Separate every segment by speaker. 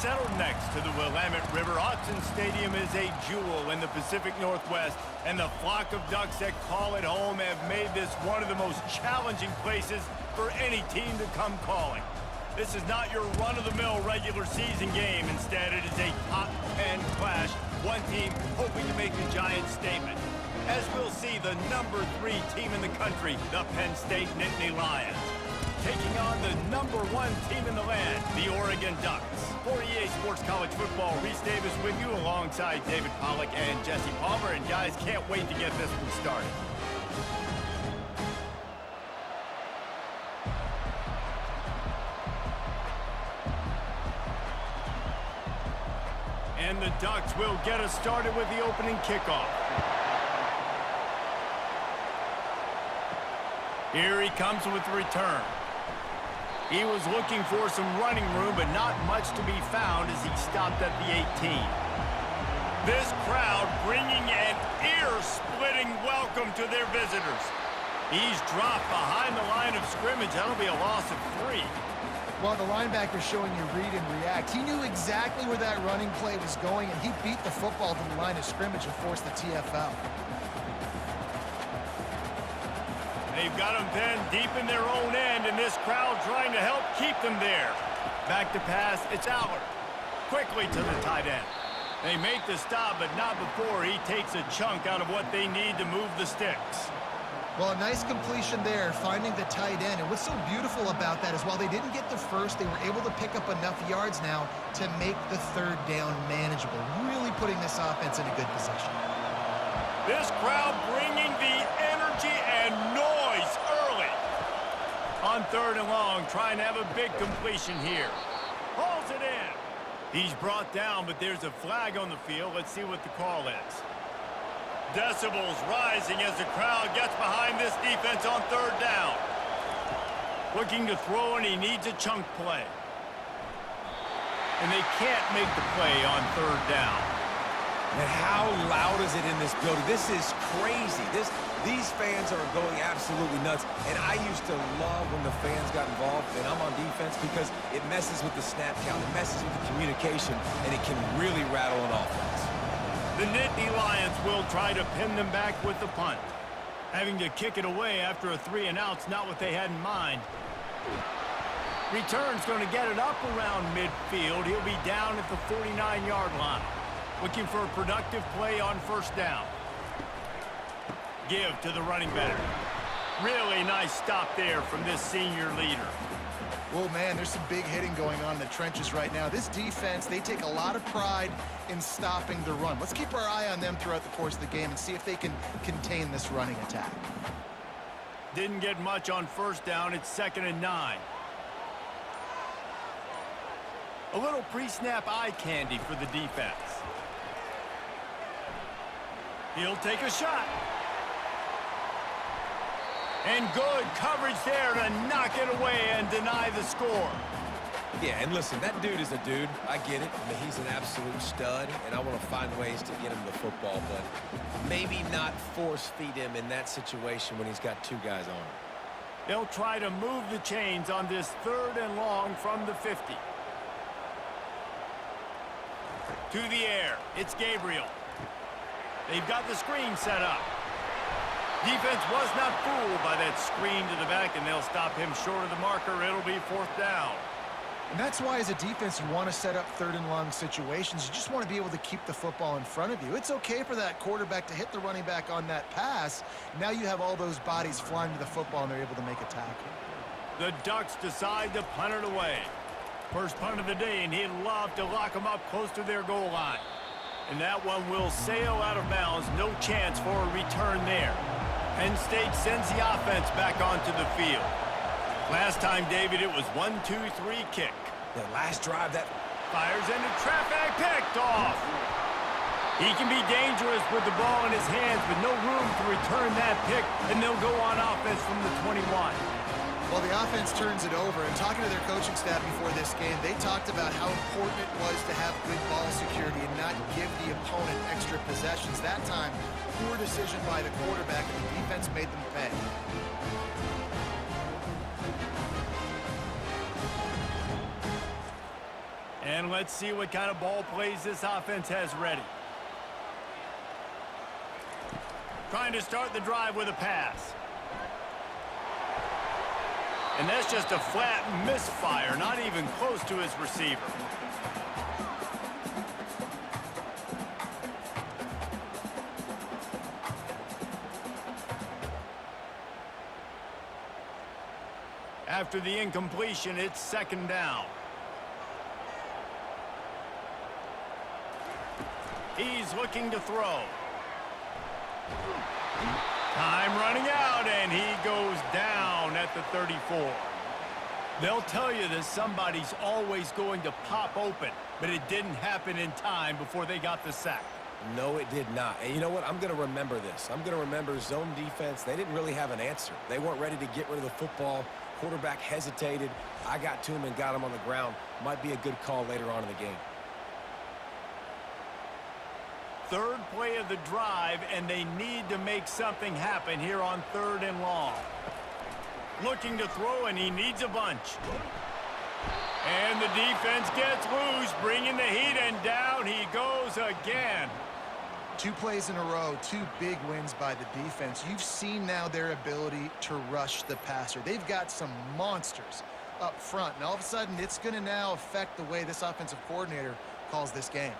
Speaker 1: settled next to the Willamette River. Autzen Stadium is a jewel in the Pacific Northwest, and the flock of Ducks that call it home have made this one of the most challenging places for any team to come calling. This is not your run-of-the-mill regular season game. Instead, it is a top 10 clash, one team hoping to make a giant statement. As we'll see, the number 3 team in the country, the Penn State Nittany Lions, taking on the number 1 team in the land, the Oregon Ducks. For EA Sports College Football, Reese Davis with you alongside David Pollack and Jesse Palmer. And guys, can't wait to get this one started. And the Ducks will get us started with the opening kickoff. Here he comes with the return. He was looking for some running room, but not much to be found as he stopped at the 18. This crowd bringing an ear-splitting welcome to their visitors. He's dropped behind the line of scrimmage. That'll be a loss of 3.
Speaker 2: Well, the linebacker's showing you read and react. He knew exactly where that running play was going, and he beat the football to the line of scrimmage and forced the TFL.
Speaker 1: They've got them then deep in their own end, and this crowd trying to help keep them there. Back to pass, it's Allard. Quickly to the tight end. They make the stop, but not before he takes a chunk out of what they need to move the sticks.
Speaker 2: Well, a nice completion there, finding the tight end. And what's so beautiful about that is while they didn't get the first, they were able to pick up enough yards now to make the third down manageable, really putting this offense in a good position.
Speaker 1: This crowd bringing the energy and noise early. On 3rd and long, trying to have a big completion here. Hauls it in. He's brought down, but there's a flag on the field. Let's see what the call is. Decibels rising as the crowd gets behind this defense on 3rd down. Looking to throw, and he needs a chunk play. And they can't make the play on 3rd down.
Speaker 3: And how loud is it in this building? This is crazy. These fans are going absolutely nuts. And I used to love when the fans got involved, and I'm on defense, because it messes with the snap count, it messes with the communication, and it can really rattle an offense.
Speaker 1: The Nittany Lions will try to pin them back with the punt. Having to kick it away after a 3-and-out's not what they had in mind. Return's going to get it up around midfield. He'll be down at the 49-yard line. Looking for a productive play on 1st down. Give to the running back. Really nice stop there from this senior leader.
Speaker 2: Oh, man, there's some big hitting going on in the trenches right now. This defense, they take a lot of pride in stopping the run. Let's keep our eye on them throughout the course of the game and see if they can contain this running attack.
Speaker 1: Didn't get much on 1st down. It's 2nd and 9. A little pre-snap eye candy for the defense. He'll take a shot. And good coverage there to knock it away and deny the score.
Speaker 3: Yeah, and listen, that dude is a dude. I get it. I mean, he's an absolute stud, and I want to find ways to get him the football, but maybe not force-feed him in that situation when he's got 2 guys on him.
Speaker 1: They'll try to move the chains on this 3rd and long from the 50. To the air, it's Gabriel. They've got the screen set up. Defense was not fooled by that screen to the back, and they'll stop him short of the marker. It'll be 4th down.
Speaker 2: And that's why, as a defense, you want to set up 3rd and long situations. You just want to be able to keep the football in front of you. It's okay for that quarterback to hit the running back on that pass. Now you have all those bodies flying to the football, and they're able to make a tackle.
Speaker 1: The Ducks decide to punt it away. First punt of the day, and he'd love to lock them up close to their goal line. And that one will sail out of bounds. No chance for a return there. Penn State sends the offense back onto the field. Last time, David, it was 1-2-3 kick.
Speaker 3: The last drive that
Speaker 1: fires into traffic, picked off. He can be dangerous with the ball in his hands, but no room to return that pick, and they'll go on offense from the 21.
Speaker 2: Well, the offense turns it over, and talking to their coaching staff before this game, they talked about how important it was to have good ball security and not give the opponent extra possessions. That time, poor decision by the quarterback, and the defense made them pay.
Speaker 1: And And let's see what kind of ball plays this offense has ready. Trying to start the drive with a pass. And that's just a flat misfire, not even close to his receiver. After the incompletion, it's second down. He's looking to throw. Time running out, and he goes down at the 34. They'll tell you that somebody's always going to pop open, but it didn't happen in time before they got the sack.
Speaker 3: No, it did not. And you know what? I'm going to remember this. I'm going to remember zone defense. They didn't really have an answer. They weren't ready to get rid of the football. Quarterback hesitated. I got to him and got him on the ground. Might be a good call later on in the game.
Speaker 1: Third play of the drive, and they need to make something happen here on 3rd and long. Looking to throw, and he needs a bunch. And the defense gets loose, bringing the heat, and down he goes again.
Speaker 2: 2 plays in a row, 2 big wins by the defense. You've seen now their ability to rush the passer. They've got some monsters up front, and all of a sudden it's going to now affect the way this offensive coordinator calls this game.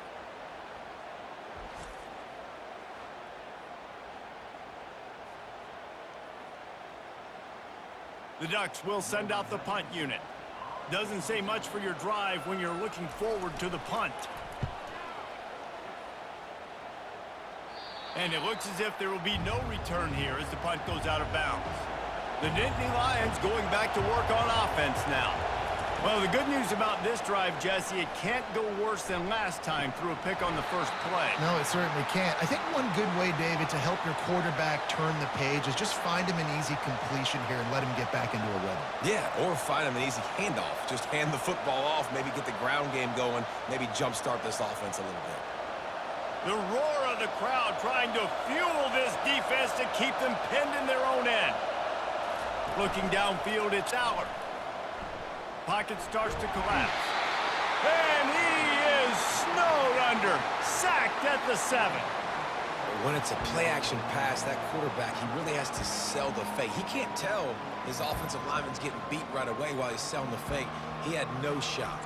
Speaker 1: The Ducks will send out the punt unit. Doesn't say much for your drive when you're looking forward to the punt. And it looks as if there will be no return here as the punt goes out of bounds. The Nittany Lions going back to work on offense now. Well, the good news about this drive, Jesse, it can't go worse than last time through a pick on the first play.
Speaker 2: No, it certainly can't. I think one good way, David, to help your quarterback turn the page is just find him an easy completion here and let him get back into a rhythm.
Speaker 3: Yeah, or find him an easy handoff. Just hand the football off, maybe get the ground game going, maybe jumpstart this offense a little bit.
Speaker 1: The roar of the crowd trying to fuel this defense to keep them pinned in their own end. Looking downfield, it's Allard. Pocket starts to collapse. And he is snowed under. Sacked at the 7.
Speaker 3: When it's a play-action pass, that quarterback, he really has to sell the fake. He can't tell his offensive lineman's getting beat right away while he's selling the fake. He had no shot.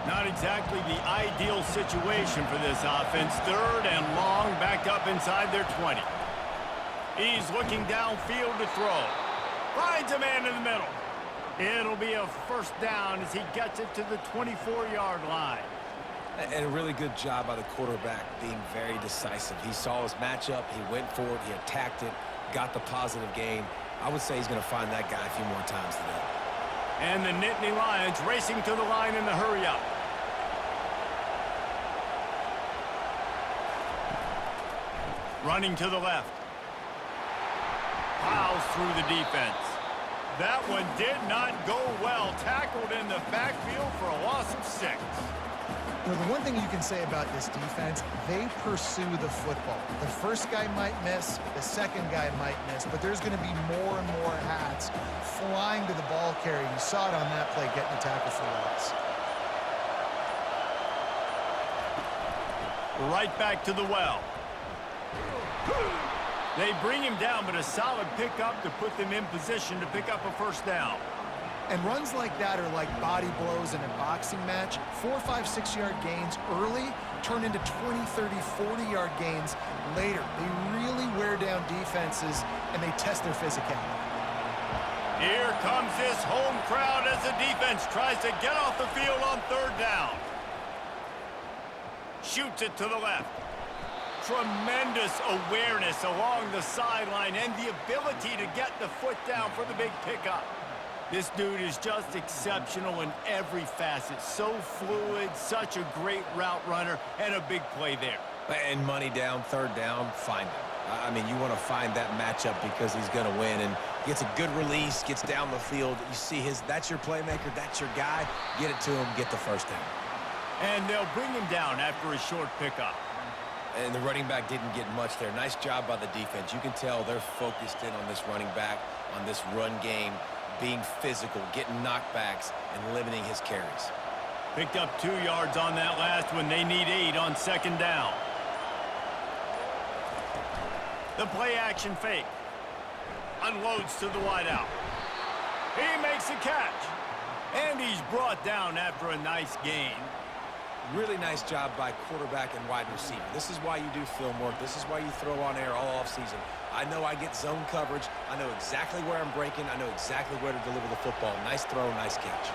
Speaker 1: Not exactly the ideal situation for this offense. 3rd and long, back up inside their 20. He's looking downfield to throw. Finds a man in the middle. It'll be a first down as he gets it to the 24-yard line.
Speaker 3: And a really good job by the quarterback being very decisive. He saw his matchup, he went for it, he attacked it, got the positive gain. I would say he's going to find that guy a few more times today.
Speaker 1: And the Nittany Lions racing to the line in the hurry-up. Running to the left. Plows through the defense. That one did not go well. Tackled in the backfield for a loss of 6.
Speaker 2: You know, the one thing you can say about this defense, they pursue the football. The first guy might miss, the second guy might miss, but there's going to be more and more hats flying to the ball carrier. You saw it on that play, getting the tackle for loss.
Speaker 1: Right back to the well. They bring him down, but a solid pickup to put them in position to pick up a first down.
Speaker 2: And runs like that are like body blows in a boxing match. 4, 5, 6-yard gains early turn into 20, 30, 40-yard gains later. They really wear down defenses, and they test their physicality.
Speaker 1: Here comes this home crowd as the defense tries to get off the field on 3rd down. Shoots it to the left. Tremendous awareness along the sideline and the ability to get the foot down for the big pickup. This dude is just exceptional in every facet. So fluid, such a great route runner, and a big play there.
Speaker 3: And money down, 3rd down, find him. I mean, you want to find that matchup because he's going to win, and gets a good release, gets down the field. You see that's your playmaker, that's your guy. Get it to him, get the first down.
Speaker 1: And they'll bring him down after a short pickup.
Speaker 3: and the running back didn't get much there. Nice job by the defense. You can tell they're focused in on this running back, on this run game, being physical, getting knockbacks, and limiting his carries.
Speaker 1: Picked up 2 yards on that last one. They need 8 on second down. The play action fake. Unloads to the wideout. He makes a catch. And he's brought down after a nice gain.
Speaker 3: Really nice job by quarterback and wide receiver. This is why you do film work. This is why you throw on air all offseason. I know I get zone coverage. I know exactly where I'm breaking. I know exactly where to deliver the football. Nice throw, nice catch.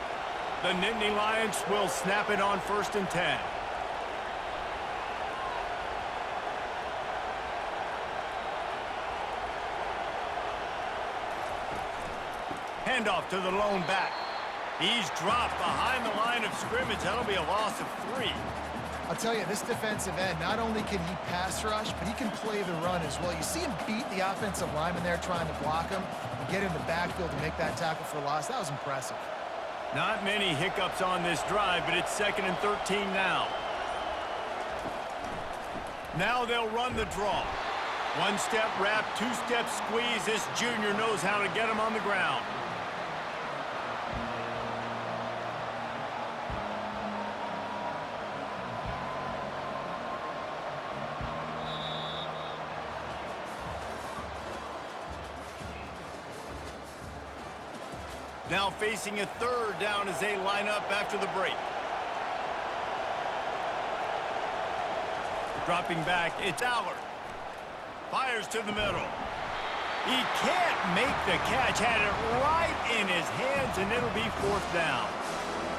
Speaker 1: The Nittany Lions will snap it on 1st and 10. Handoff to the lone back. He's dropped behind the line of scrimmage. That'll be a loss of 3.
Speaker 2: I'll tell you, this defensive end, not only can he pass rush, but he can play the run as well. You see him beat the offensive lineman there trying to block him and get in the backfield to make that tackle for loss. That was impressive.
Speaker 1: Not many hiccups on this drive, but it's 2nd and 13 now. Now they'll run the draw. 1-step wrap, 2-step squeeze. This junior knows how to get him on the ground. Now facing a 3rd down as they line up after the break. Dropping back, it's Allard. Fires to the middle. He can't make the catch. Had it right in his hands, and it'll be 4th down.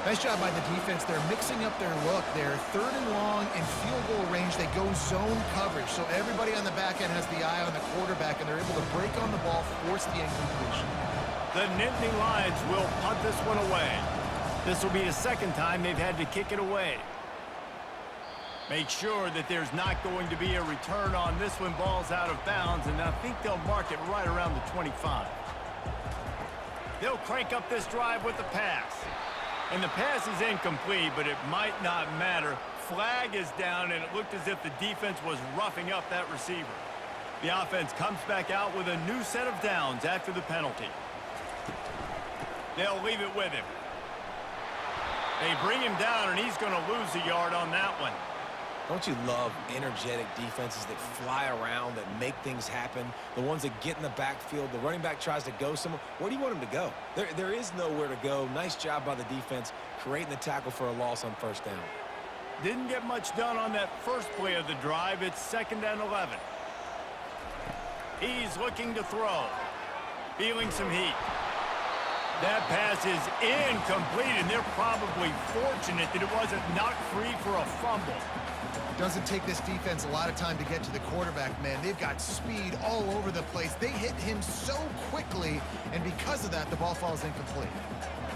Speaker 2: Nice job by the defense. They're mixing up their look. They're 3rd and long in field goal range. They go zone coverage. So everybody on the back end has the eye on the quarterback, and they're able to break on the ball, force the incompletion.
Speaker 1: The Nittany Lions will punt this one away. This will be the 2nd time they've had to kick it away. Make sure that there's not going to be a return on this one. Ball's out of bounds, and I think they'll mark it right around the 25. They'll crank up this drive with the pass. And the pass is incomplete, but it might not matter. Flag is down, and it looked as if the defense was roughing up that receiver. The offense comes back out with a new set of downs after the penalty. They'll leave it with him. They bring him down, and he's going to lose a yard on that one.
Speaker 3: Don't you love energetic defenses that fly around, that make things happen? The ones that get in the backfield. The running back tries to go somewhere. Where do you want him to go? There is nowhere to go. Nice job by the defense creating the tackle for a loss on 1st down.
Speaker 1: Didn't get much done on that first play of the drive. It's 2nd and 11. He's looking to throw. Feeling some heat. That pass is incomplete, and they're probably fortunate that it wasn't knocked free for a fumble.
Speaker 2: Doesn't take this defense a lot of time to get to the quarterback, man. They've got speed all over the place. They hit him so quickly, and because of that, the ball falls incomplete.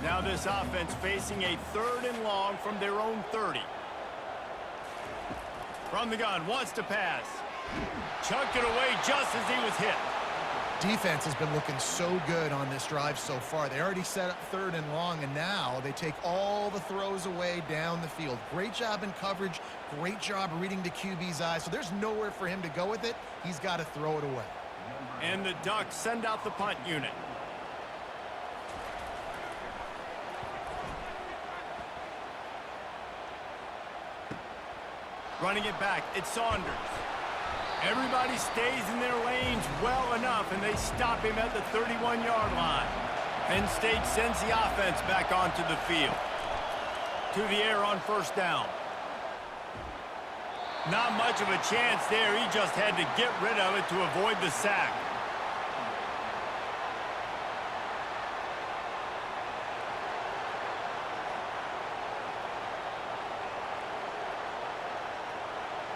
Speaker 1: Now this offense facing a 3rd and long from their own 30. From the gun, wants to pass. Chucked it away just as he was hit.
Speaker 2: Defense has been looking so good on this drive so far. They already set up 3rd and long, and now they take all the throws away down the field. Great job in coverage. Great job reading the QB's eyes. So there's nowhere for him to go with it. He's got to throw it away.
Speaker 1: And the Ducks send out the punt unit. Running it back, it's Saunders. Everybody stays in their lanes well enough, and they stop him at the 31-yard line. Penn State sends the offense back onto the field. To the air on 1st down. Not much of a chance there. He just had to get rid of it to avoid the sack.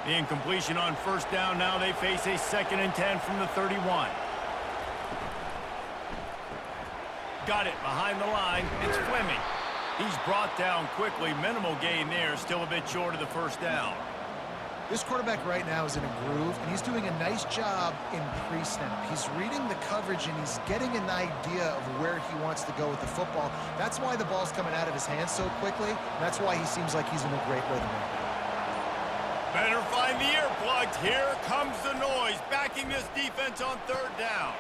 Speaker 1: The incompletion on 1st down. Now they face a 2nd and 10 from the 31. Got it behind the line. It's Fleming. He's brought down quickly. Minimal gain there. Still a bit short of the 1st down.
Speaker 2: This quarterback right now is in a groove, and he's doing a nice job in pre-snap. He's reading the coverage, and he's getting an idea of where he wants to go with the football. That's why the ball's coming out of his hands so quickly. That's why he seems like he's in a great rhythm right now.
Speaker 1: Better find the earplugs. Here comes the noise, backing this defense on third down.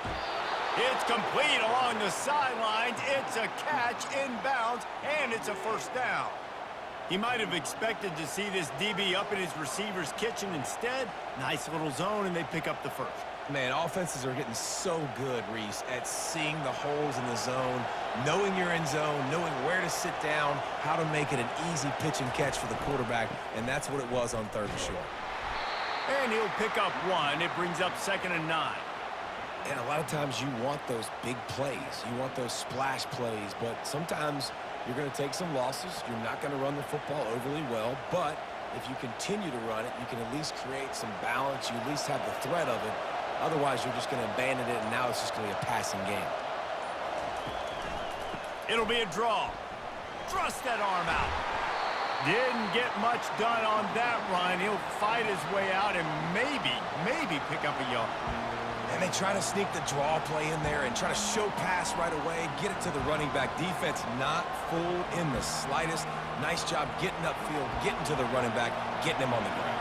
Speaker 1: It's complete along the sidelines. It's a catch inbounds, and it's a first down. He might have expected to see this DB up in his receiver's kitchen. Instead, nice little zone, and they pick up the first.
Speaker 3: Man, offenses are getting so good, Reese, at seeing the holes in the zone, knowing you're in zone, knowing where to sit down, how to make it an easy pitch and catch for the quarterback, and that's what it was on third and short.
Speaker 1: And he'll pick up one. It brings up 2nd and 9.
Speaker 3: And a lot of times you want those big plays. You want those splash plays, but sometimes you're going to take some losses. You're not going to run the football overly well, but if you continue to run it, you can at least create some balance. You at least have the threat of it. Otherwise, you're just going to abandon it, and now it's just going to be a passing game.
Speaker 1: It'll be a draw. Thrust that arm out. Didn't get much done on that run. He'll fight his way out and maybe pick up a yard.
Speaker 3: And they try to sneak the draw play in there and try to show pass right away, get it to the running back. Defense not fooled in the slightest. Nice job getting upfield, getting to the running back, getting him on the ground.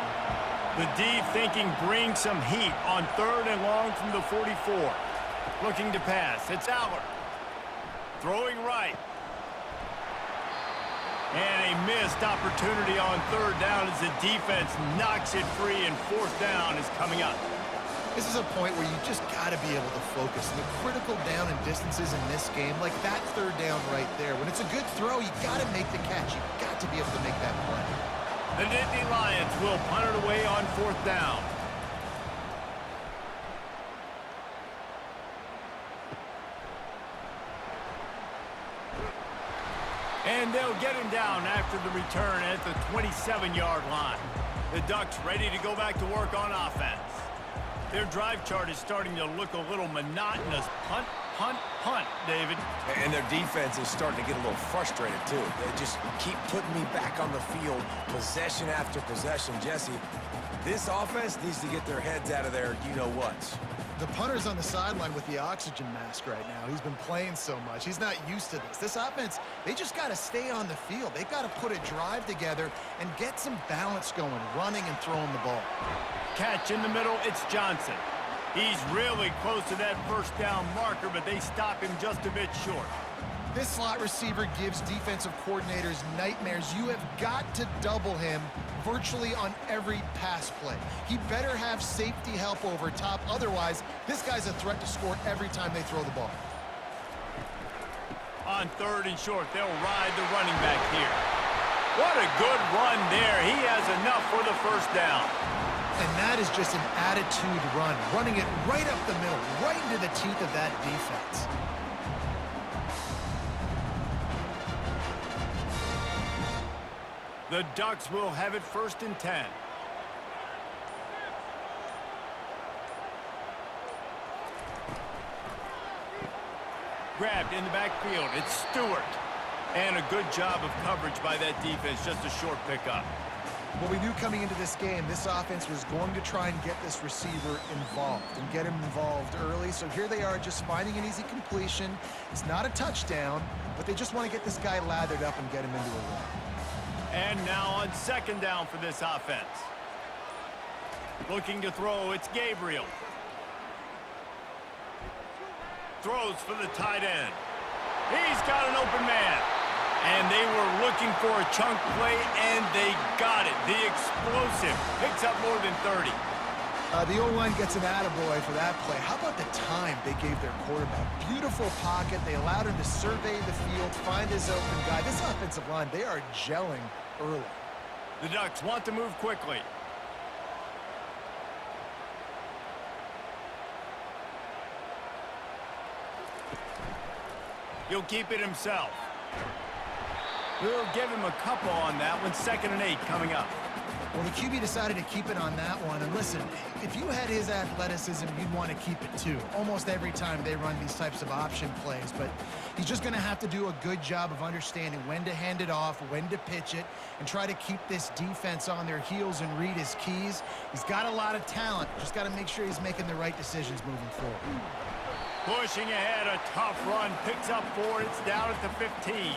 Speaker 1: The D thinking bring some heat on 3rd and long from the 44. Looking to pass. It's Aller. Throwing right. And a missed opportunity on 3rd down as the defense knocks it free, and 4th down is coming up.
Speaker 2: This is a point where you just got to be able to focus. And the critical down and distances in this game, like that 3rd down right there. When it's a good throw, you got to make the catch. You got to be able to make that play.
Speaker 1: The Nittany Lions will punt it away on 4th down. And they'll get him down after the return at the 27-yard line. The Ducks ready to go back to work on offense. Their drive chart is starting to look a little monotonous. Punt, punt, punt, David.
Speaker 3: And their defense is starting to get a little frustrated, too. They just keep putting me back on the field, possession after possession. Jesse, this offense needs to get their heads out of their you-know-whats.
Speaker 2: The punter's on the sideline with the oxygen mask right now. He's been playing so much. He's not used to this. This offense, they just got to stay on the field. They've got to put a drive together and get some balance going, running and throwing the ball.
Speaker 1: Catch in the middle, it's Johnson. He's really close to that 1st down marker, but they stop him just a bit short.
Speaker 2: This slot receiver gives defensive coordinators nightmares. You have got to double him virtually on every pass play. He better have safety help over top. Otherwise, this guy's a threat to score every time they throw the ball.
Speaker 1: On 3rd and short, they'll ride the running back here. What a good run there. He has enough for the 1st down.
Speaker 2: And that is just an attitude run, running it right up the middle, right into the teeth of that defense.
Speaker 1: The Ducks will have it 1st and 10. Grabbed in the backfield. It's Stewart. And a good job of coverage by that defense. Just a short pickup.
Speaker 2: Well, we knew coming into this game, this offense was going to try and get this receiver involved and get him involved early. So here they are just finding an easy completion. It's not a touchdown, but they just want to get this guy lathered up and get him into a run.
Speaker 1: And now on 2nd down for this offense. Looking to throw, it's Gabriel. Throws for the tight end. He's got an open man. And they were looking for a chunk play, and they got it. The explosive picks up more than 30.
Speaker 2: The O-line gets an attaboy for that play. How about the time they gave their quarterback? Beautiful pocket. They allowed him to survey the field, find his open guy. This offensive line, they are gelling early.
Speaker 1: The Ducks want to move quickly. He'll keep it himself. We'll give him a couple on that one. 2nd and 8 coming up.
Speaker 2: Well, the QB decided to keep it on that one. And listen, if you had his athleticism, you'd want to keep it too. Almost every time they run these types of option plays. But he's just going to have to do a good job of understanding when to hand it off, when to pitch it, and try to keep this defense on their heels and read his keys. He's got a lot of talent. Just got to make sure he's making the right decisions moving forward.
Speaker 1: Pushing ahead, a tough run. Picks up 4. It's down at the 15.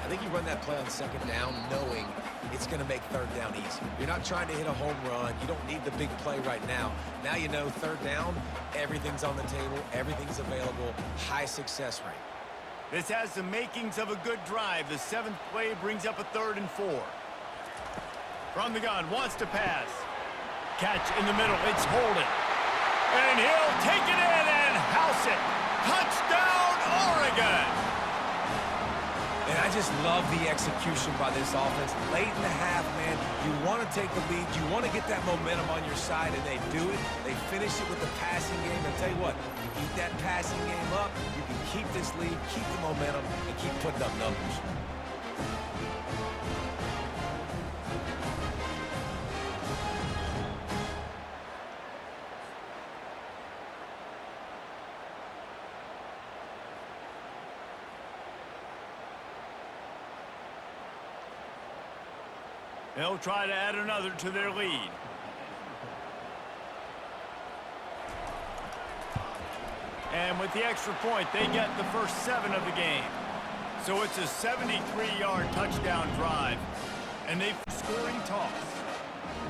Speaker 3: I think you run that play on second down knowing it's going to make third down easy. You're not trying to hit a home run. You don't need the big play right now. Now you know third down, everything's on the table, everything's available, high success rate.
Speaker 1: This has the makings of a good drive. The 7th play brings up a 3rd and 4. From the gun, wants to pass. Catch in the middle, it's Holden. And he'll take it in and house it. Touchdown, Oregon!
Speaker 3: And I just love the execution by this offense. Late in the half, man, you want to take the lead. You want to get that momentum on your side, and they do it. They finish it with the passing game. And tell you what, you keep that passing game up, you can keep this lead, keep the momentum, and keep putting up numbers.
Speaker 1: They'll try to add another to their lead. And with the extra point, they get the first 7 of the game. So it's a 73-yard touchdown drive. And they've scoring toss.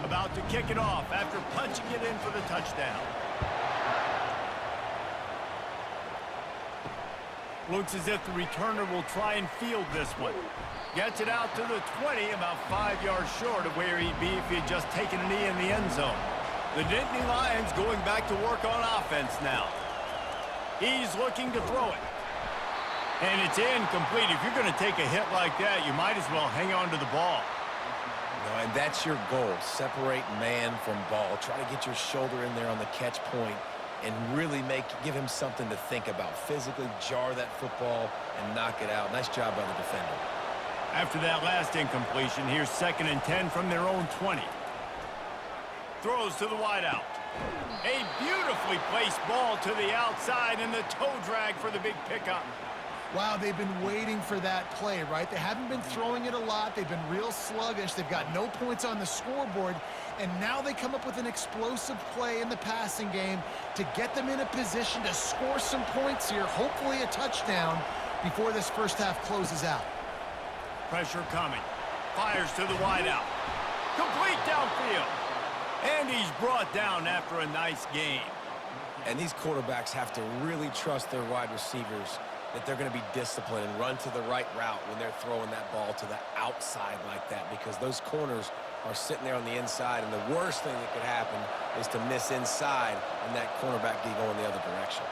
Speaker 1: About to kick it off after punching it in for the touchdown. Looks as if the returner will try and field this one. Gets it out to the 20, about 5 yards short of where he'd be if he had just taken a knee in the end zone. The Nittany Lions going back to work on offense now. He's looking to throw it. And it's incomplete. If you're going to take a hit like that, you might as well hang on to the ball.
Speaker 3: No, and that's your goal. Separate man from ball. Try to get your shoulder in there on the catch point and really give him something to think about. Physically jar that football and knock it out. Nice job by the defender.
Speaker 1: After that last incompletion, here's 2nd and 10 from their own 20. Throws to the wideout. A beautifully placed ball to the outside and the toe drag for the big pickup.
Speaker 2: Wow, they've been waiting for that play, right? They haven't been throwing it a lot. They've been real sluggish. They've got no points on the scoreboard. And now they come up with an explosive play in the passing game to get them in a position to score some points here, hopefully a touchdown, before this first half closes out.
Speaker 1: Pressure coming. Fires to the wideout. Complete downfield. And he's brought down after a nice game.
Speaker 3: And these quarterbacks have to really trust their wide receivers that they're going to be disciplined and run to the right route when they're throwing that ball to the outside like that, because those corners are sitting there on the inside, and the worst thing that could happen is to miss inside and that cornerback be going the other direction.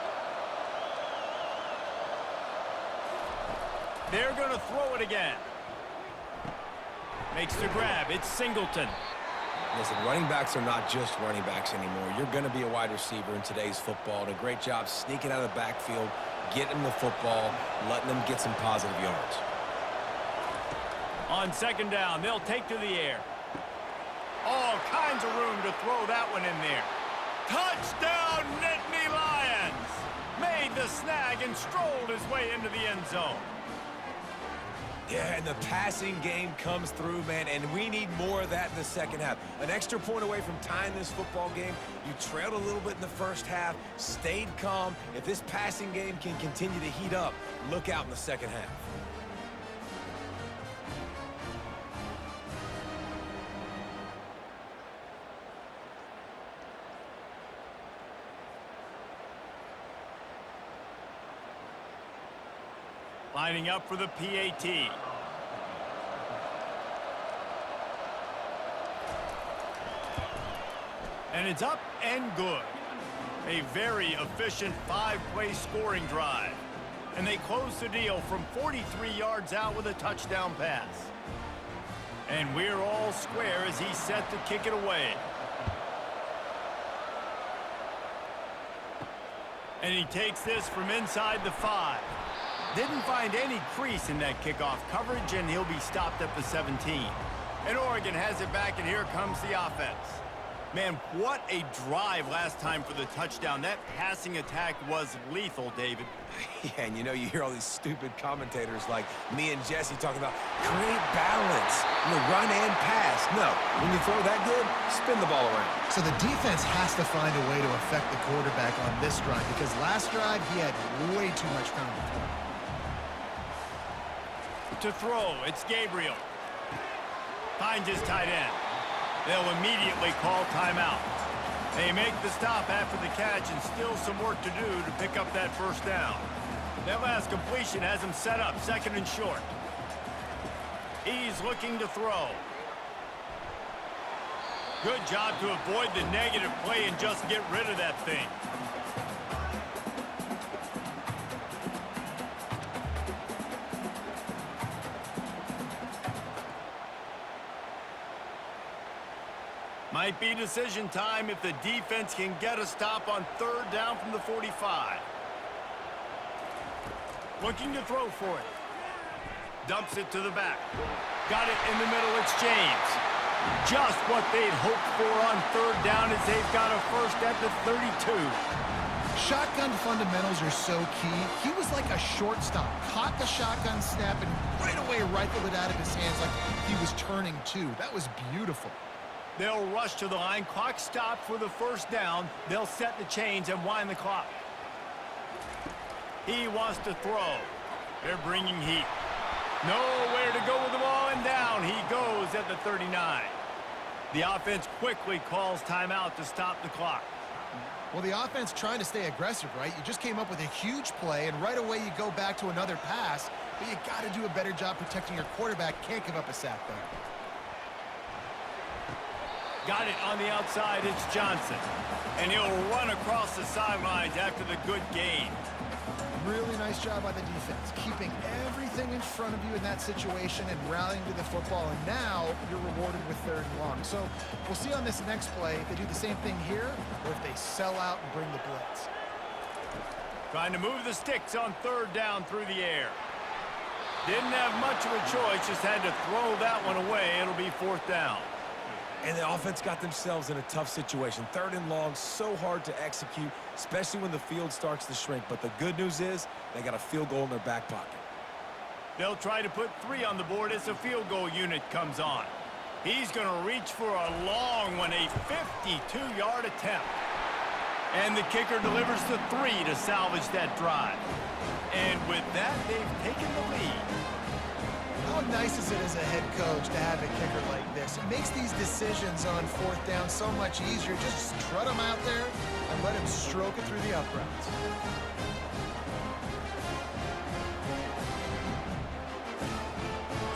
Speaker 1: They're going to throw it again. Makes the grab. It's Singleton.
Speaker 3: Listen, running backs are not just running backs anymore. You're going to be a wide receiver in today's football. And a great job sneaking out of the backfield, getting the football, letting them get some positive yards.
Speaker 1: On 2nd down, they'll take to the air. All kinds of room to throw that one in there. Touchdown, Nittany Lions! Made the snag and strolled his way into the end zone.
Speaker 3: Yeah, and the passing game comes through, man, and we need more of that in the second half. An extra point away from tying this football game. You trailed a little bit in the first half, stayed calm. If this passing game can continue to heat up, look out in the second half.
Speaker 1: Lining up for the PAT. And it's up and good. A very efficient 5-play scoring drive. And they close the deal from 43 yards out with a touchdown pass. And we're all square as he's set to kick it away. And he takes this from inside the 5. Didn't find any crease in that kickoff coverage, and he'll be stopped at the 17. And Oregon has it back, and here comes the offense. Man, what a drive last time for the touchdown. That passing attack was lethal, David.
Speaker 3: Yeah, and you know, you hear all these stupid commentators like me and Jesse talking about create balance, run and pass. No, when you throw that good, spin the ball around.
Speaker 2: So the defense has to find a way to affect the quarterback on this drive, because last drive he had way too much time to throw.
Speaker 1: to throw. It's Gabriel. Finds his tight end. They'll immediately call timeout. They make the stop after the catch and still some work to do to pick up that first down. That last completion has him set up 2nd and short. He's looking to throw. Good job to avoid the negative play and just get rid of that thing. Might be decision time if the defense can get a stop on 3rd down from the 45. Looking to throw for it. Dumps it to the back. Got it in the middle. It's James. Just what they'd hoped for on 3rd down as they've got a first at the 32.
Speaker 2: Shotgun fundamentals are so key. He was like a shortstop. Caught the shotgun snap and right away rifled it out of his hands like he was turning 2. That was beautiful.
Speaker 1: They'll rush to the line. Clock stopped for the first down. They'll set the chains and wind the clock. He wants to throw. They're bringing heat. Nowhere to go with the ball, and down he goes at the 39. The offense quickly calls timeout to stop the clock.
Speaker 2: Well, the offense trying to stay aggressive, right? You just came up with a huge play, and right away you go back to another pass, but you got to do a better job protecting your quarterback. Can't give up a sack there.
Speaker 1: Got it on the outside. It's Johnson. And he'll run across the sidelines after the good gain.
Speaker 2: Really nice job by the defense, keeping everything in front of you in that situation and rallying to the football. And now you're rewarded with 3rd and long. So we'll see on this next play if they do the same thing here or if they sell out and bring the blitz.
Speaker 1: Trying to move the sticks on 3rd down through the air. Didn't have much of a choice, just had to throw that one away. It'll be 4th down.
Speaker 3: And the offense got themselves in a tough situation. 3rd and long, so hard to execute, especially when the field starts to shrink. But the good news is they got a field goal in their back pocket.
Speaker 1: They'll try to put 3 on the board as the field goal unit comes on. He's going to reach for a long one, a 52-yard attempt. And the kicker delivers the 3 to salvage that drive. And with that, they've taken the lead.
Speaker 2: How nice is it as a head coach to have a kicker like this? It makes these decisions on 4th down so much easier. Just strut him out there and let him stroke it through the uprights.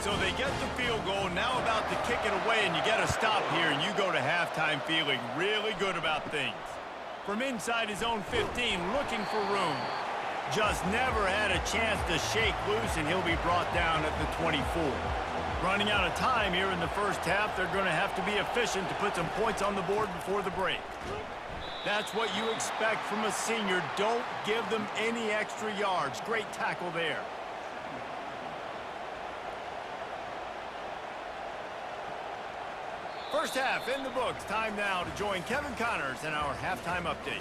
Speaker 1: So they get the field goal, now about to kick it away, and you get a stop here, and you go to halftime feeling really good about things. From inside his own 15, looking for room. Just never had a chance to shake loose, and he'll be brought down at the 24. Running out of time here in the first half, they're going to have to be efficient to put some points on the board before the break. That's what you expect from a senior. Don't give them any extra yards. Great tackle there. First half in the books. Time now to join Kevin Connors in our halftime update.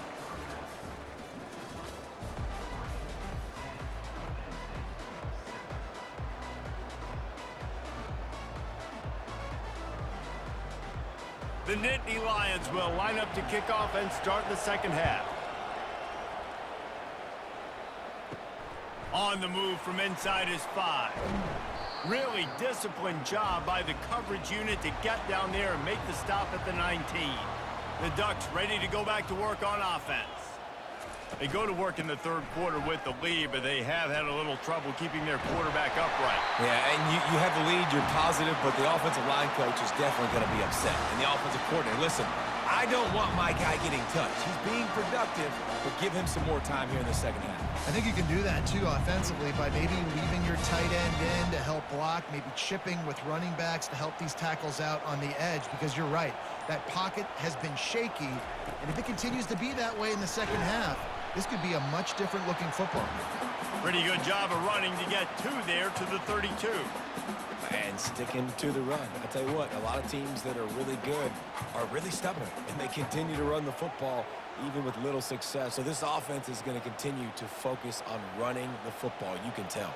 Speaker 1: The Nittany Lions will line up to kick off and start the second half. On the move from inside his 5. Really disciplined job by the coverage unit to get down there and make the stop at the 19. The Ducks ready to go back to work on offense. They go to work in the 3rd quarter with the lead, but they have had a little trouble keeping their quarterback upright.
Speaker 3: Yeah, and you have the lead, you're positive, but the offensive line coach is definitely going to be upset. And the offensive coordinator, listen, I don't want my guy getting touched. He's being productive, but give him some more time here in the second half.
Speaker 2: I think you can do that, too, offensively, by maybe leaving your tight end in to help block, maybe chipping with running backs to help these tackles out on the edge, because you're right, that pocket has been shaky, and if it continues to be that way in the second half, this could be a much different looking football.
Speaker 1: Pretty good job of running to get 2 there to the 32.
Speaker 3: And sticking to the run. I tell you what, a lot of teams that are really good are really stubborn, and they continue to run the football even with little success. So this offense is going to continue to focus on running the football. You can tell.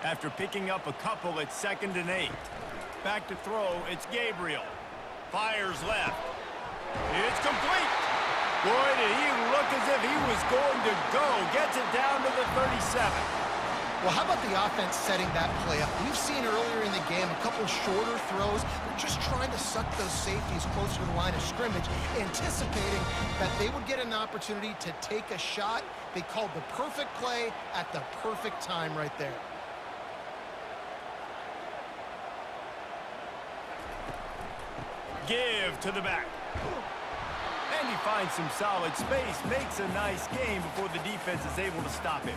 Speaker 1: After picking up a couple, it's 2nd and 8. Back to throw, it's Gabriel. Fires left. It's complete. Boy, did he look as if he was going to go. Gets it down to the 37.
Speaker 2: Well, how about the offense setting that play up? We've seen earlier in the game a couple shorter throws. They're just trying to suck those safeties closer to the line of scrimmage, anticipating that they would get an opportunity to take a shot. They called the perfect play at the perfect time right there.
Speaker 1: Give to the back. And he finds some solid space, makes a nice game before the defense is able to stop him.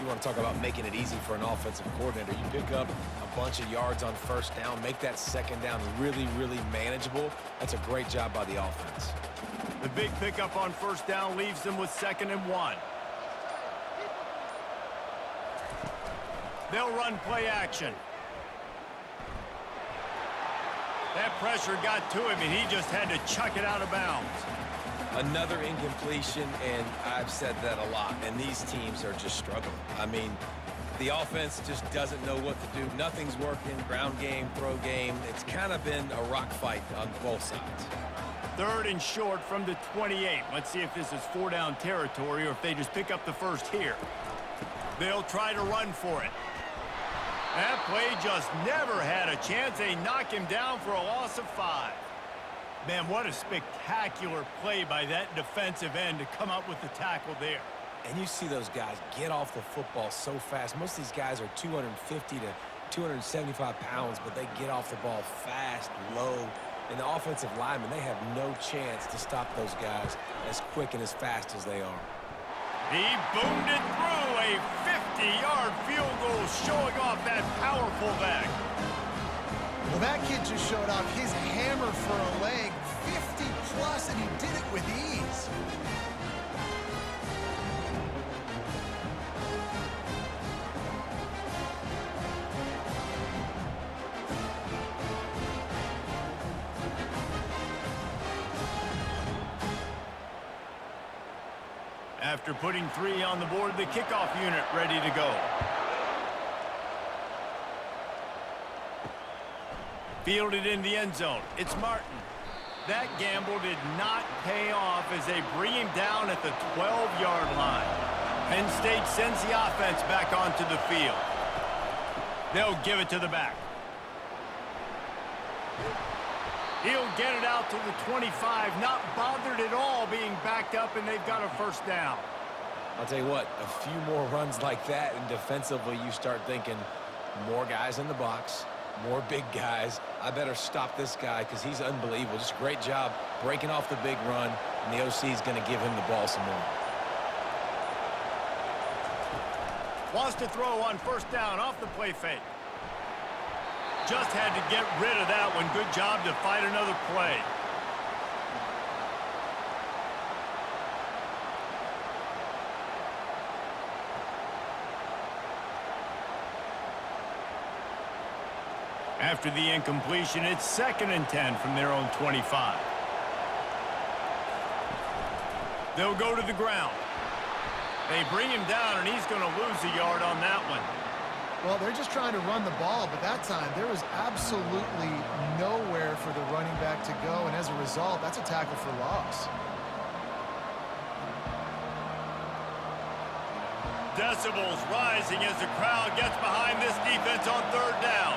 Speaker 3: You want to talk about making it easy for an offensive coordinator. You pick up a bunch of yards on first down, make that second down really, really manageable. That's a great job by the offense.
Speaker 1: The big pickup on first down leaves them with 2nd and 1. They'll run play action. That pressure got to him, and he just had to chuck it out of bounds.
Speaker 3: Another incompletion, and I've said that a lot, and these teams are just struggling. I mean, the offense just doesn't know what to do. Nothing's working, ground game, throw game. It's kind of been a rock fight on both sides.
Speaker 1: 3rd and short from the 28. Let's see if this is 4-down territory or if they just pick up the first here. They'll try to run for it. That play just never had a chance. They knock him down for a loss of 5. Man, what a spectacular play by that defensive end to come up with the tackle there.
Speaker 3: And you see those guys get off the football so fast. Most of these guys are 250 to 275 pounds, but they get off the ball fast, low. And the offensive linemen, they have no chance to stop those guys as quick and as fast as they are.
Speaker 1: He boomed it through a 50-yard field goal, showing off that powerful back.
Speaker 2: Well, that kid just showed off his hammer for a leg, 50-plus, and he did it with ease.
Speaker 1: After putting 3 on the board, the kickoff unit ready to go. Fielded in the end zone. It's Martin. That gamble did not pay off as they bring him down at the 12-yard line. Penn State sends the offense back onto the field. They'll give it to the back. He'll get it out to the 25, not bothered at all being backed up, and they've got a first down.
Speaker 3: I'll tell you what, a few more runs like that, and defensively you start thinking more guys in the box, more big guys. I better stop this guy because he's unbelievable. Just a great job breaking off the big run, and the OC is going to give him the ball some more.
Speaker 1: Wants to throw on first down off the play fake. Just had to get rid of that one. Good job to fight another play. After the incompletion, it's 2nd and 10 from their own 25. They'll go to the ground. They bring him down, and he's going to lose a yard on that one.
Speaker 2: Well, they're just trying to run the ball, but that time there was absolutely nowhere for the running back to go, and as a result, that's a tackle for loss.
Speaker 1: Decibels rising as the crowd gets behind this defense on 3rd down.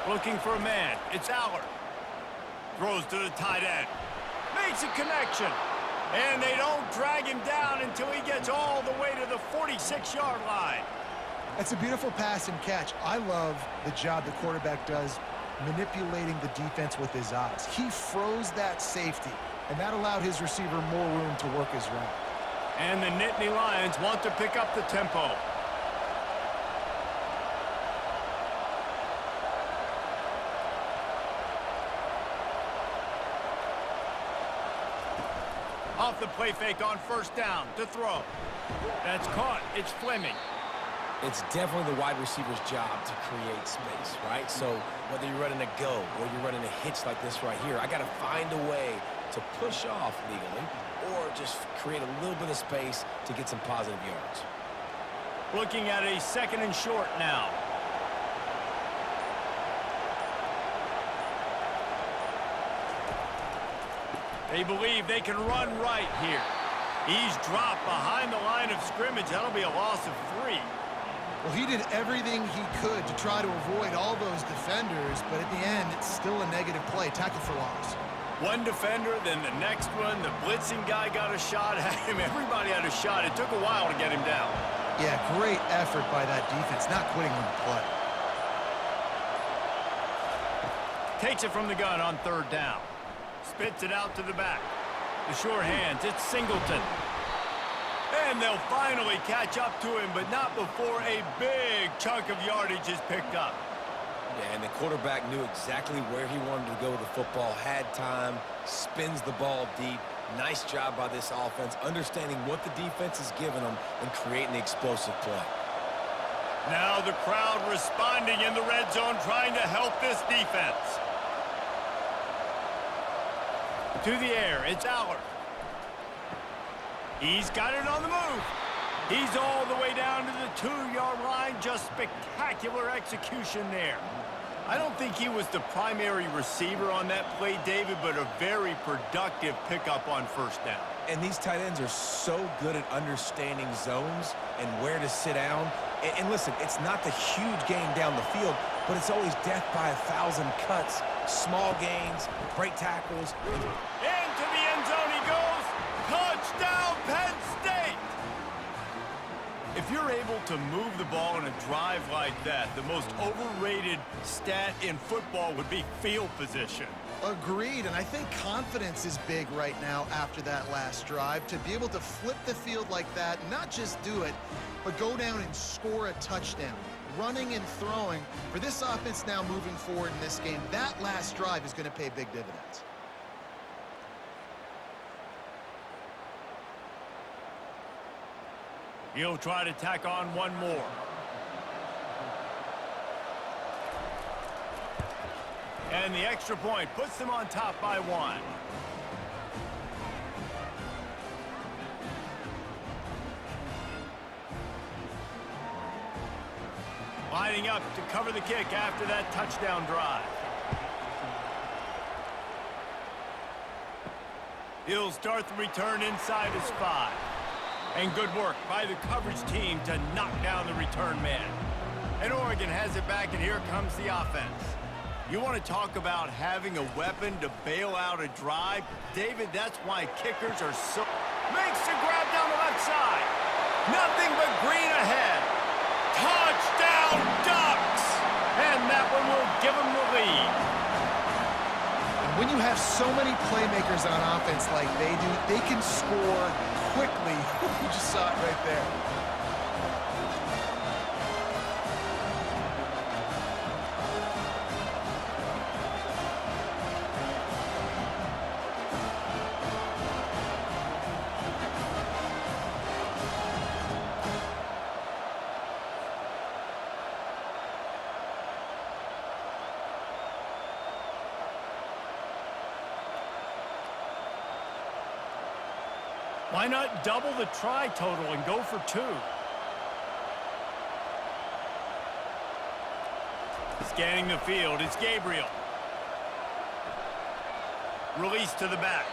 Speaker 1: Looking for a man. It's Allard. Throws to the tight end. Makes a connection. And they don't drag him down until he gets all the way to the 46-yard line.
Speaker 2: That's a beautiful pass and catch. I love the job the quarterback does manipulating the defense with his eyes. He froze that safety, and that allowed his receiver more room to work his route.
Speaker 1: And the Nittany Lions want to pick up the tempo. Off the play fake on first down to throw. That's caught. It's Fleming.
Speaker 3: It's definitely the wide receiver's job to create space, right? So whether you're running a go or you're running a hitch like this right here, I got to find a way to push off legally or just create a little bit of space to get some positive yards.
Speaker 1: Looking at a 2nd and short now. They believe they can run right here. He's dropped behind the line of scrimmage. That'll be a loss of 3.
Speaker 2: Well, he did everything he could to try to avoid all those defenders, but at the end, it's still a negative play. Tackle for loss.
Speaker 1: One defender, then the next one. The blitzing guy got a shot at him. Everybody had a shot. It took a while to get him down.
Speaker 2: Yeah, great effort by that defense, not quitting on the play.
Speaker 1: Takes it from the gun on 3rd down. Spits it out to the back. The sure hands, it's Singleton. And they'll finally catch up to him, but not before a big chunk of yardage is picked up.
Speaker 3: Yeah, and the quarterback knew exactly where he wanted to go with the football, had time, spins the ball deep. Nice job by this offense, understanding what the defense is giving them and creating the explosive play.
Speaker 1: Now the crowd responding in the red zone, trying to help this defense. To the air, it's Aller. He's got it on the move. He's all the way down to the 2-yard line. Just spectacular execution there. I don't think he was the primary receiver on that play, David, but a very productive pickup on 1st down.
Speaker 3: And these tight ends are so good at understanding zones and where to sit down. And listen, it's not the huge gain down the field, but it's always death by 1,000 cuts, small gains, break tackles.
Speaker 1: Into the end zone he goes. Touchdown, Penn State! If you're able to move the ball in a drive like that, the most overrated stat in football would be field position.
Speaker 2: Agreed, and I think confidence is big right now after that last drive. To be able to flip the field like that, not just do it, but go down and score a touchdown. Running and throwing, for this offense now moving forward in this game, that last drive is going to pay big dividends.
Speaker 1: He'll try to tack on one more. And the extra point puts them on top by 1. Lining up to cover the kick after that touchdown drive. He'll start the return inside his 5. And good work by the coverage team to knock down the return man. And Oregon has it back, and here comes the offense. You want to talk about having a weapon to bail out a drive? David, that's why kickers are so... Makes the grab down the left side. Nothing but green ahead. Touchdown, Ducks! And that one will give them the lead.
Speaker 2: When you have so many playmakers on offense like they do, they can score quickly. You just saw it right there.
Speaker 1: Why not double the try total and go for 2? Scanning the field, it's Gabriel. Release to the back.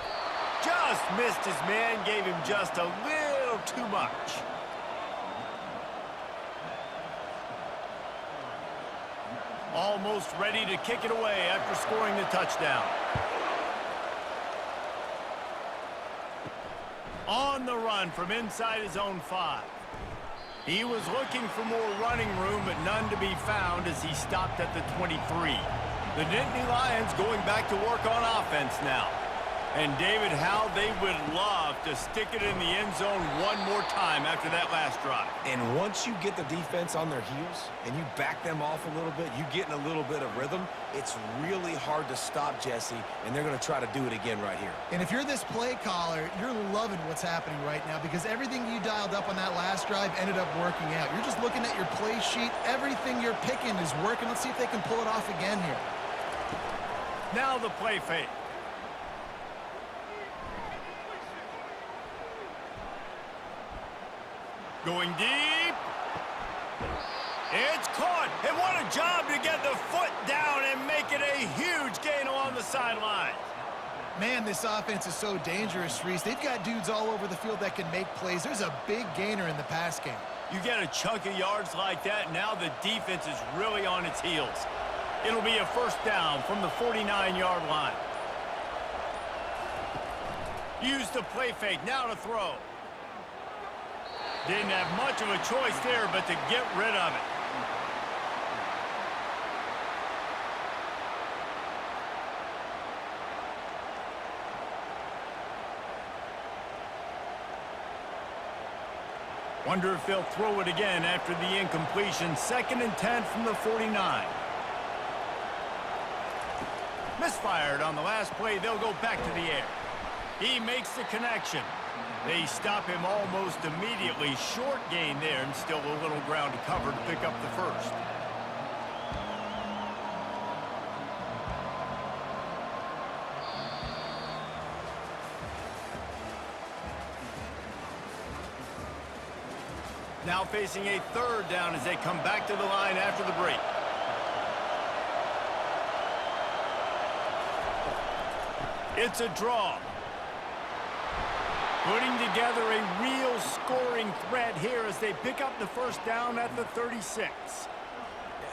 Speaker 1: Just missed his man, gave him just a little too much. Almost ready to kick it away after scoring the touchdown. On the run from inside his own 5. He was looking for more running room, but none to be found as he stopped at the 23. The Nittany Lions going back to work on offense now. And David, how they would love to stick it in the end zone one more time after that last drive.
Speaker 3: And once you get the defense on their heels and you back them off a little bit, you get in a little bit of rhythm, it's really hard to stop Jesse, and they're going to try to do it again right here.
Speaker 2: And if you're this play caller, you're loving what's happening right now because everything you dialed up on that last drive ended up working out. You're just looking at your play sheet. Everything you're picking is working. Let's see if they can pull it off again here.
Speaker 1: Now the play fake. Going deep. It's caught. And what a job to get the foot down and make it a huge gain along the sideline.
Speaker 2: Man, this offense is so dangerous, Reese. They've got dudes all over the field that can make plays. There's a big gainer in the pass game.
Speaker 1: You get a chunk of yards like that, now the defense is really on its heels. It'll be a first down from the 49-yard line. Use the play fake, now to throw. Didn't have much of a choice there, but to get rid of it. Wonder if they'll throw it again after the incompletion. 2nd and 10 from the 49. Misfired on the last play. They'll go back to the air. He makes the connection. They stop him almost immediately. Short gain there and still a little ground to cover to pick up the first. Now facing a 3rd down as they come back to the line after the break. It's a draw. Putting together a real scoring threat here as they pick up the first down at the 36.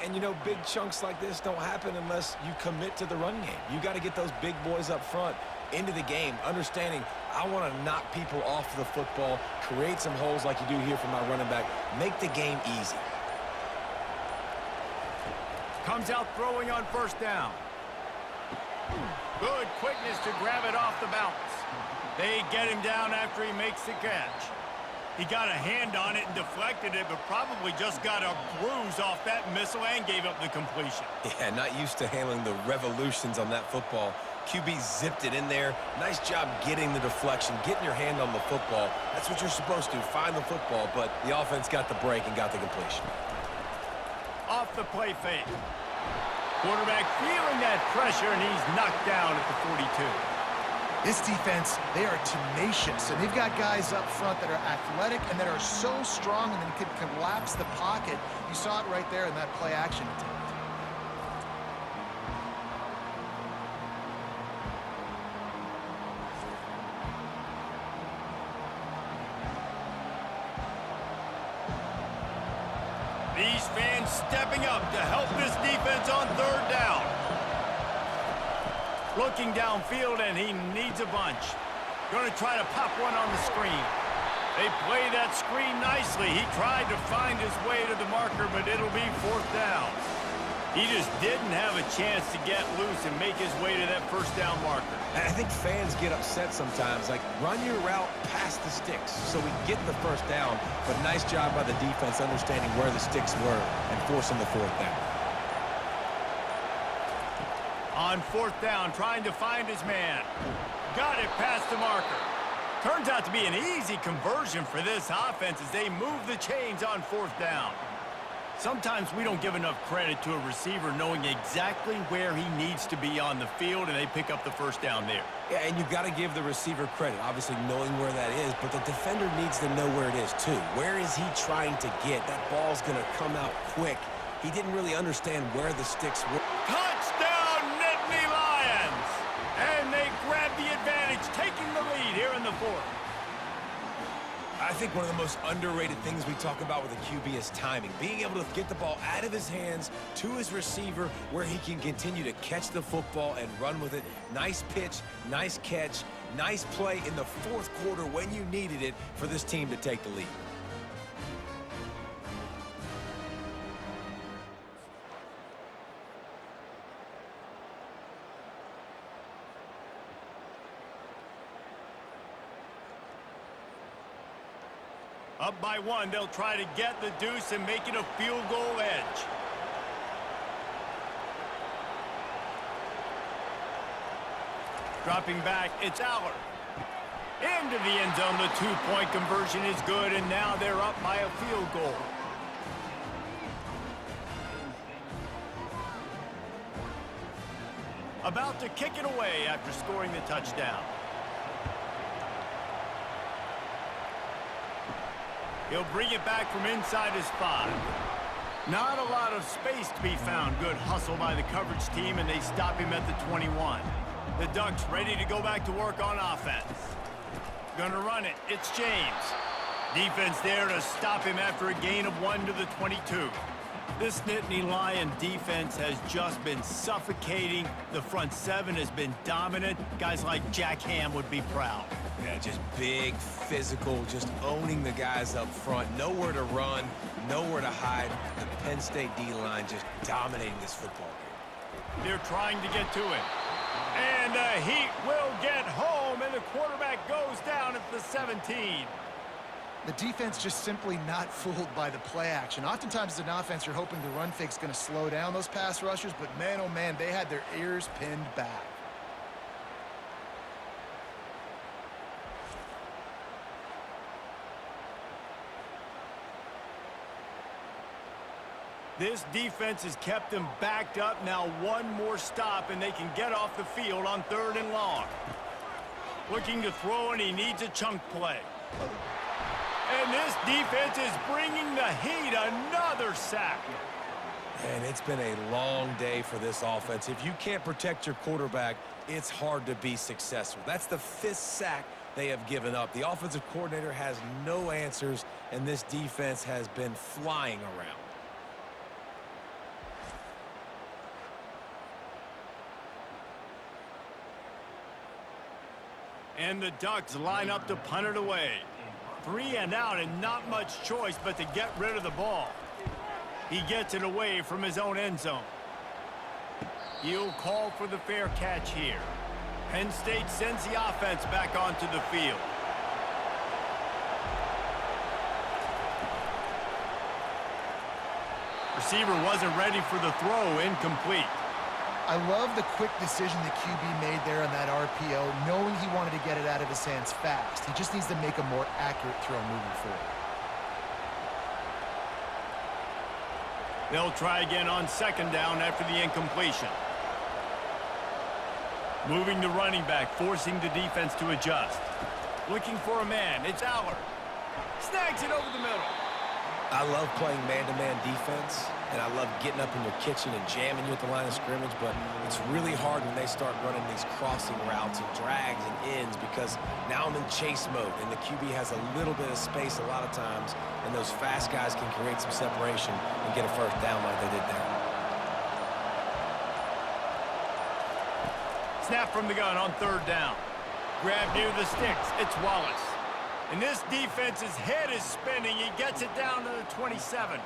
Speaker 3: And, you know, big chunks like this don't happen unless you commit to the run game. You got to get those big boys up front into the game, understanding I want to knock people off the football, create some holes like you do here for my running back, make the game easy.
Speaker 1: Comes out throwing on first down. Good quickness to grab it off the bounce. They get him down after he makes the catch. He got a hand on it and deflected it, but probably just got a bruise off that missile and gave up the completion.
Speaker 3: Yeah, not used to handling the revolutions on that football. QB zipped it in there. Nice job getting the deflection, getting your hand on the football. That's what you're supposed to, find the football, but the offense got the break and got the completion.
Speaker 1: Off the play fake. Quarterback feeling that pressure, and he's knocked down at the 42.
Speaker 2: This defense, they are tenacious, and they've got guys up front that are athletic and that are so strong and then can collapse the pocket. You saw it right there in that play action attempt.
Speaker 1: These fans stepping up to help this defense on 3rd down. Looking downfield, and he needs a bunch. Going to try to pop one on the screen. They play that screen nicely. He tried to find his way to the marker, but it'll be 4th down. He just didn't have a chance to get loose and make his way to that first down marker.
Speaker 3: And I think fans get upset sometimes, like run your route past the sticks so we get the first down, but nice job by the defense understanding where the sticks were and forcing the 4th down.
Speaker 1: On 4th down, trying to find his man. Got it past the marker. Turns out to be an easy conversion for this offense as they move the chains on 4th down. Sometimes we don't give enough credit to a receiver knowing exactly where he needs to be on the field, and they pick up the first down there.
Speaker 3: Yeah, and you've got to give the receiver credit, obviously knowing where that is, but the defender needs to know where it is too. Where is he trying to get? That ball's going to come out quick. He didn't really understand where the sticks were.
Speaker 1: Touchdown, Nittany Lions! And they grab the advantage, taking the lead here in the 4th.
Speaker 3: I think one of the most underrated things we talk about with a QB is timing. Being able to get the ball out of his hands to his receiver where he can continue to catch the football and run with it. Nice pitch, nice catch, nice play in the 4th quarter when you needed it for this team to take the lead.
Speaker 1: Up by 1, they'll try to get the deuce and make it a field goal edge. Dropping back, it's Aller. Into the end zone, the 2-point conversion is good, and now they're up by a field goal. About to kick it away after scoring the touchdown. He'll bring it back from inside his 5. Not a lot of space to be found. Good hustle by the coverage team, and they stop him at the 21. The Ducks ready to go back to work on offense. Gonna run it. It's James. Defense there to stop him after a gain of 1 to the 22. This Nittany Lion defense has just been suffocating. The front seven has been dominant. Guys like Jack Ham would be proud.
Speaker 3: Yeah, just big, physical, just owning the guys up front. Nowhere to run, nowhere to hide. The Penn State D-line just dominating this football game.
Speaker 1: They're trying to get to it. And the Heat will get home, and the quarterback goes down at the 17.
Speaker 2: The defense just simply not fooled by the play action. Oftentimes as an offense, you're hoping the run fake's going to slow down those pass rushers, but man, oh man, they had their ears pinned back.
Speaker 1: This defense has kept them backed up. Now one more stop, and they can get off the field on 3rd and long. Looking to throw, and he needs a chunk play. And this defense is bringing the Heat another sack.
Speaker 3: And it's been a long day for this offense. If you can't protect your quarterback, it's hard to be successful. That's the 5th sack they have given up. The offensive coordinator has no answers, and this defense has been flying around.
Speaker 1: And the Ducks line up to punt it away. 3 and out, and not much choice but to get rid of the ball. He gets it away from his own end zone. He'll call for the fair catch here. Penn State sends the offense back onto the field. Receiver wasn't ready for the throw, incomplete.
Speaker 2: I love the quick decision the QB made there on that RPO, knowing he wanted to get it out of his hands fast. He just needs to make a more accurate throw moving forward.
Speaker 1: They'll try again on 2nd down after the incompletion. Moving the running back, forcing the defense to adjust. Looking for a man. It's Aller. Snags it over the middle.
Speaker 3: I love playing man-to-man defense, and I love getting up in your kitchen and jamming you at the line of scrimmage, but it's really hard when they start running these crossing routes and drags and ends because now I'm in chase mode, and the QB has a little bit of space a lot of times, and those fast guys can create some separation and get a 1st down like they did there.
Speaker 1: Snap from the gun on 3rd down. Grab near the sticks. It's Wallace. And this defense's head is spinning. He gets it down to the 27.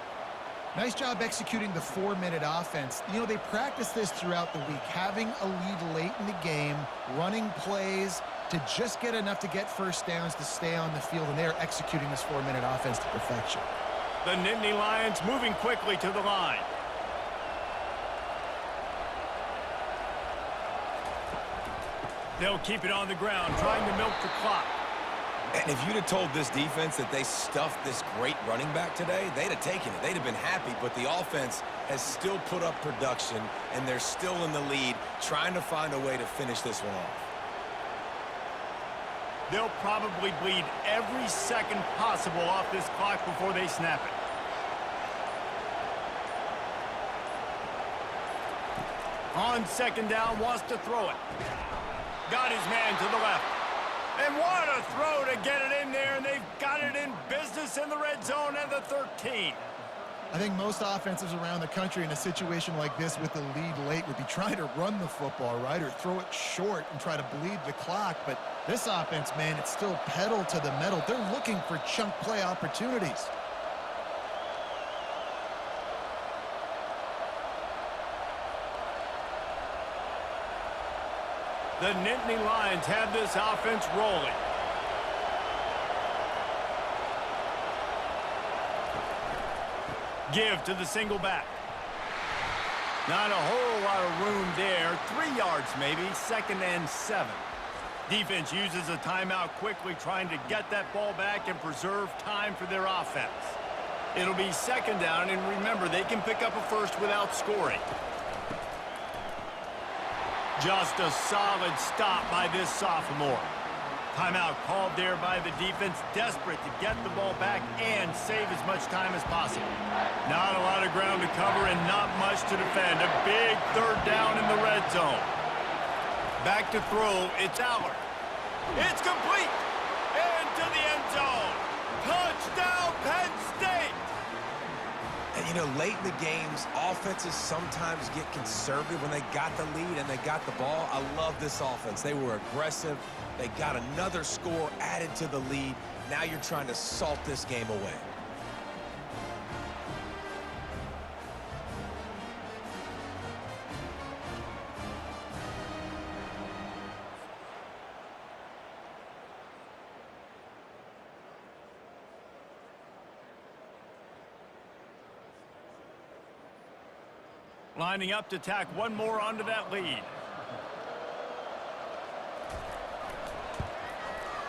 Speaker 2: Nice job executing the 4-minute offense. You know, they practice this throughout the week, having a lead late in the game, running plays to just get enough to get 1st downs to stay on the field, and they're executing this 4-minute offense to perfection.
Speaker 1: The Nittany Lions moving quickly to the line. They'll keep it on the ground, trying to milk the clock.
Speaker 3: And if you'd have told this defense that they stuffed this great running back today, they'd have taken it. They'd have been happy, but the offense has still put up production, and they're still in the lead, trying to find a way to finish this one off.
Speaker 1: They'll probably bleed every second possible off this clock before they snap it. On 2nd down, wants to throw it. Got his man to the left. And what a throw to get it in there, and they've got it in business in the red zone at the 13.
Speaker 2: I think most offenses around the country in a situation like this with the lead late would be trying to run the football, right, or throw it short and try to bleed the clock. But this offense, man, it's still pedal to the metal. They're looking for chunk play opportunities.
Speaker 1: The Nittany Lions have this offense rolling. Give to the single back. Not a whole lot of room there. 3 yards maybe, 2nd and 7. Defense uses a timeout quickly, trying to get that ball back and preserve time for their offense. It'll be 2nd down, and remember, they can pick up a 1st without scoring. Just a solid stop by this sophomore. Timeout called there by the defense, desperate to get the ball back and save as much time as possible. Not a lot of ground to cover and not much to defend. A big 3rd down in the red zone. Back to throw, it's Aller. It's complete! Into the end zone! Touchdown, Penn State!
Speaker 3: And, you know, late in the games, offenses sometimes get conservative when they got the lead and they got the ball. I love this offense. They were aggressive. They got another score added to the lead. Now you're trying to salt this game away.
Speaker 1: Lining up to tack one more onto that lead.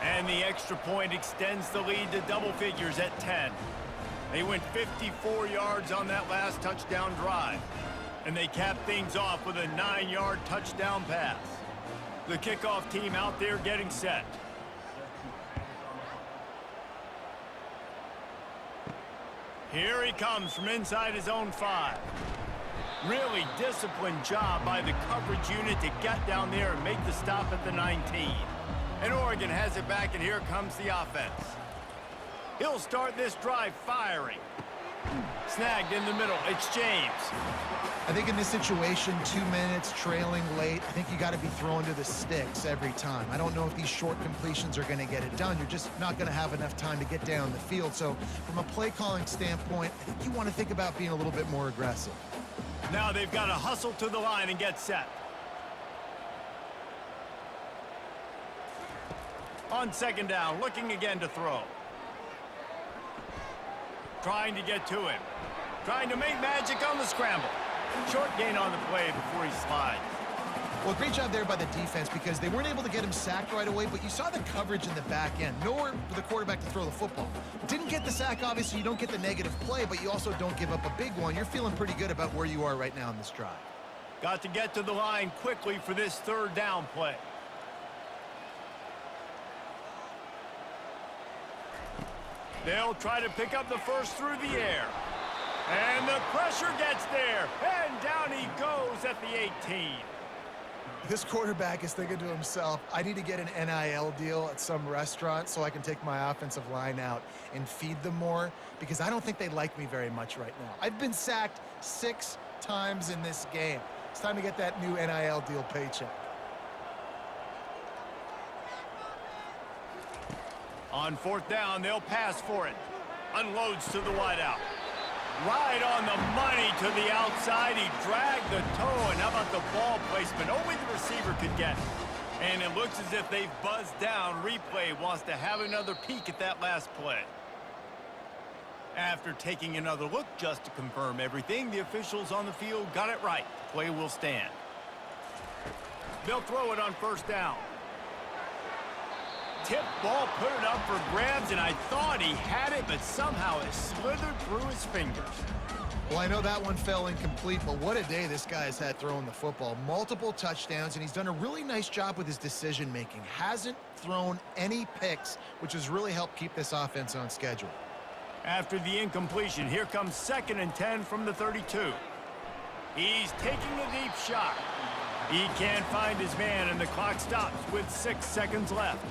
Speaker 1: And the extra point extends the lead to double figures at 10. They went 54 yards on that last touchdown drive. And they capped things off with a 9-yard touchdown pass. The kickoff team out there getting set. Here he comes from inside his own 5. Really disciplined job by the coverage unit to get down there and make the stop at the 19. And Oregon has it back, and here comes the offense. He'll start this drive firing. Snagged in the middle. It's James.
Speaker 2: I think in this situation, 2 minutes, trailing late, I think you got to be throwing to the sticks every time. I don't know if these short completions are going to get it done. You're just not going to have enough time to get down the field. So from a play calling standpoint, I think you want to think about being a little bit more aggressive.
Speaker 1: Now they've got to hustle to the line and get set. On second down, looking again to throw. Trying to get to him. Trying to make magic on the scramble. Short gain on the play before he slides.
Speaker 2: Well, great job there by the defense because they weren't able to get him sacked right away, but you saw the coverage in the back end. Nowhere for the quarterback to throw the football. Didn't get the sack, obviously. You don't get the negative play, but you also don't give up a big one. You're feeling pretty good about where you are right now in this drive.
Speaker 1: Got to get to the line quickly for this third down play. They'll try to pick up the first through the air. And the pressure gets there. And down he goes at the 18.
Speaker 2: This quarterback is thinking to himself, I need to get an NIL deal at some restaurant so I can take my offensive line out and feed them more because I don't think they like me very much right now. I've been sacked 6 times in this game. It's time to get that new NIL deal paycheck.
Speaker 1: On fourth down, they'll pass for it. Unloads to the wideout. Right on the money to the outside. He dragged the toe, and how about the ball placement? Only the receiver could get it. And it looks as if they've buzzed down. Replay wants to have another peek at that last play. After taking another look just to confirm everything, the officials on the field got it right. Play will stand. They'll throw it on first down. Tip ball, put it up for grabs, and I thought he had it, but somehow it slithered through his fingers.
Speaker 2: Well, I know that one fell incomplete, but what a day this guy has had throwing the football. Multiple touchdowns, and he's done a really nice job with his decision-making. Hasn't thrown any picks, which has really helped keep this offense on schedule.
Speaker 1: After the incompletion, here comes 2nd and 10 from the 32. He's taking a deep shot. He can't find his man, and the clock stops with 6 seconds left.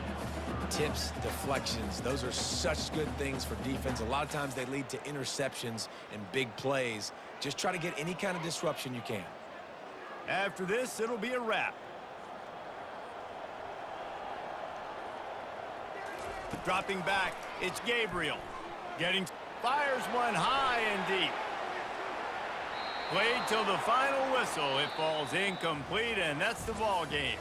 Speaker 3: Tips, deflections, those are such good things for defense. A lot of times they lead to interceptions and big plays. Just try to get any kind of disruption you can.
Speaker 1: After this, it'll be a wrap. Dropping back, it's Gabriel. Fires one high and deep. Played till the final whistle. It falls incomplete, and that's the ball game.